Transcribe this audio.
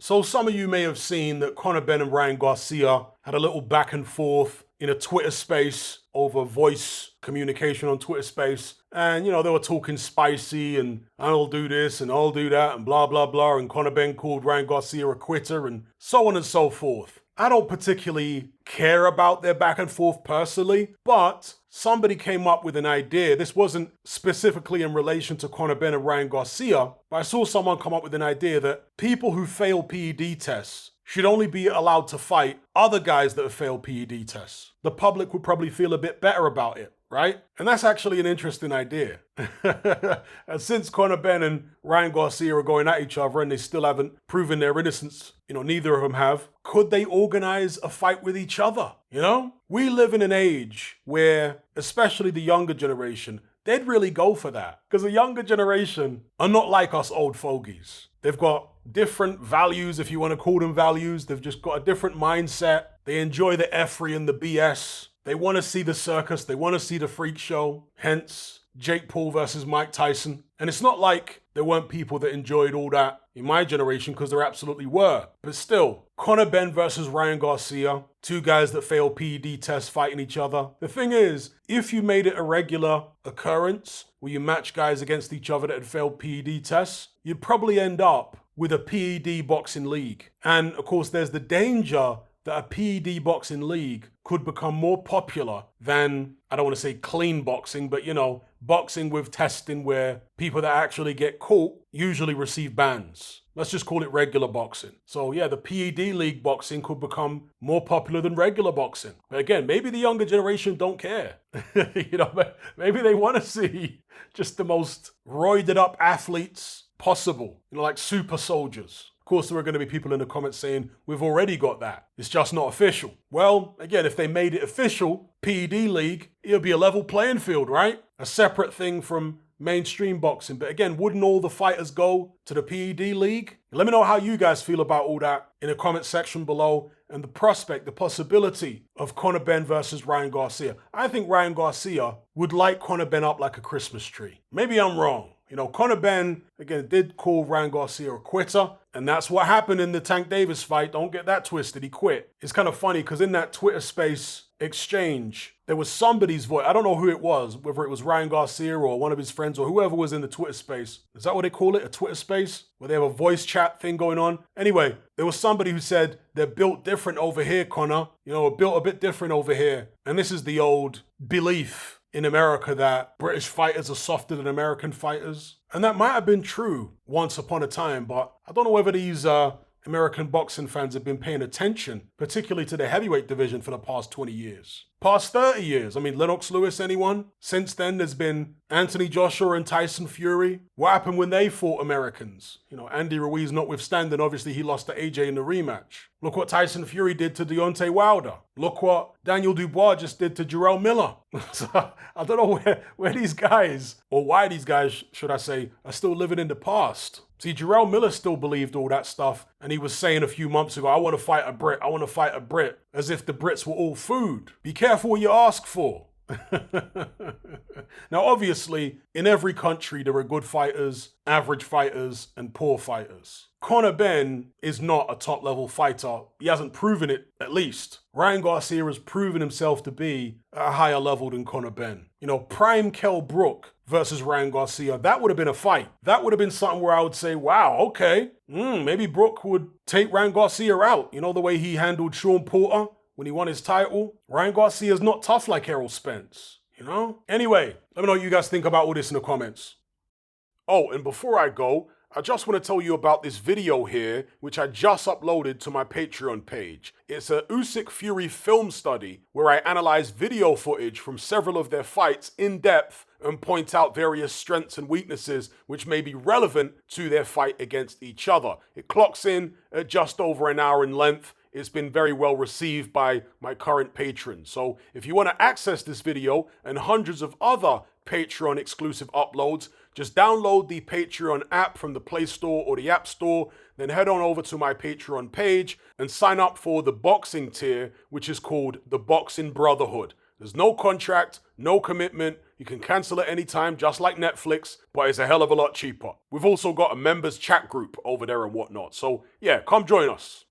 So some of you may have seen that Conor Benn and Ryan Garcia had a little back and forth in a Twitter space over voice communication on Twitter space. And, they were talking spicy and I'll do this and I'll do that and blah, blah, blah. And Conor Benn called Ryan Garcia a quitter and so on and so forth. I don't particularly care about their back and forth personally, but somebody came up with an idea. This wasn't specifically in relation to Conor Benn and Ryan Garcia, but I saw someone come up with an idea that people who fail PED tests should only be allowed to fight other guys that have failed PED tests. The public would probably feel a bit better about it, right? And that's actually an interesting idea. And since Conor Benn and Ryan Garcia are going at each other and they still haven't proven their innocence, neither of them have, could they organize a fight with each other? We live in an age where, especially the younger generation, they'd really go for that. Because the younger generation are not like us old fogies. They've got different values, if you want to call them values. They've just got a different mindset. They enjoy the effery and the BS. They want to see the circus. They want to see the freak show. Hence, Jake Paul versus Mike Tyson. And it's not like there weren't people that enjoyed all that in my generation, because there absolutely were. But still, Conor Benn versus Ryan Garcia, two guys that failed PED tests fighting each other. The thing is, if you made it a regular occurrence where you match guys against each other that had failed PED tests, you'd probably end up with a PED boxing league. And of course, there's the danger that a PED boxing league could become more popular than, I don't want to say clean boxing, but boxing with testing where people that actually get caught usually receive bans. Let's just call it regular boxing. So yeah, the PED league boxing could become more popular than regular boxing. But again, maybe the younger generation don't care. Maybe they want to see just the most roided up athletes possible, like super soldiers. Of course, there are going to be people in the comments saying, we've already got that. It's just not official. Well, again, if they made it official, PED league, it would be a level playing field, right? A separate thing from mainstream boxing. But again, wouldn't all the fighters go to the PED league? Let me know how you guys feel about all that in the comment section below, and the possibility of Conor Benn versus Ryan Garcia. I think Ryan Garcia would light Conor Benn up like a Christmas tree. Maybe I'm wrong. Conor Benn, again, did call Ryan Garcia a quitter, and that's what happened in the Tank Davis fight. Don't get that twisted. He quit. It's kind of funny because in that Twitter space exchange, there was somebody's voice. I don't know who it was, whether it was Ryan Garcia or one of his friends or whoever was in the Twitter space. Is that what they call it? A Twitter space? Where they have a voice chat thing going on? Anyway, there was somebody who said, they're built different over here, Conor. Built a bit different over here. And this is the old belief in America that British fighters are softer than American fighters. And that might have been true once upon a time, but I don't know whether these American boxing fans have been paying attention, particularly to the heavyweight division for the past 20 years. Past 30 years. I mean, Lennox Lewis, anyone? Since then, there's been Anthony Joshua and Tyson Fury. What happened when they fought Americans? Andy Ruiz notwithstanding, obviously he lost to AJ in the rematch. Look what Tyson Fury did to Deontay Wilder. Look what Daniel Dubois just did to Jarrell Miller. So, I don't know where these guys, or why these guys, should I say, are still living in the past. See, Jarrell Miller still believed all that stuff, and he was saying a few months ago, I want to fight a Brit, I want to fight a Brit, as if the Brits were all food. Be careful what you ask for. Now, obviously, in every country, there are good fighters, average fighters, and poor fighters. Conor Benn is not a top-level fighter. He hasn't proven it, at least. Ryan Garcia has proven himself to be at a higher level than Conor Benn. Prime Kell Brook versus Ryan Garcia, that would have been a fight. That would have been something where I would say, wow, okay, maybe Brook would take Ryan Garcia out. The way he handled Sean Porter when he won his title. Ryan Garcia's not tough like Errol Spence, Anyway, let me know what you guys think about all this in the comments. Oh, and before I go, I just want to tell you about this video here, which I just uploaded to my Patreon page. It's a Usyk Fury film study where I analyze video footage from several of their fights in depth and point out various strengths and weaknesses which may be relevant to their fight against each other. It clocks in at just over an hour in length. It's been very well received by my current patrons. So if you want to access this video and hundreds of other Patreon exclusive uploads, just download the Patreon app from the Play Store or the App Store, then head on over to my Patreon page and sign up for the boxing tier, which is called the Boxing Brotherhood. There's no contract, no commitment. You can cancel at any time, just like Netflix, but it's a hell of a lot cheaper. We've also got a members chat group over there and whatnot. So yeah, come join us.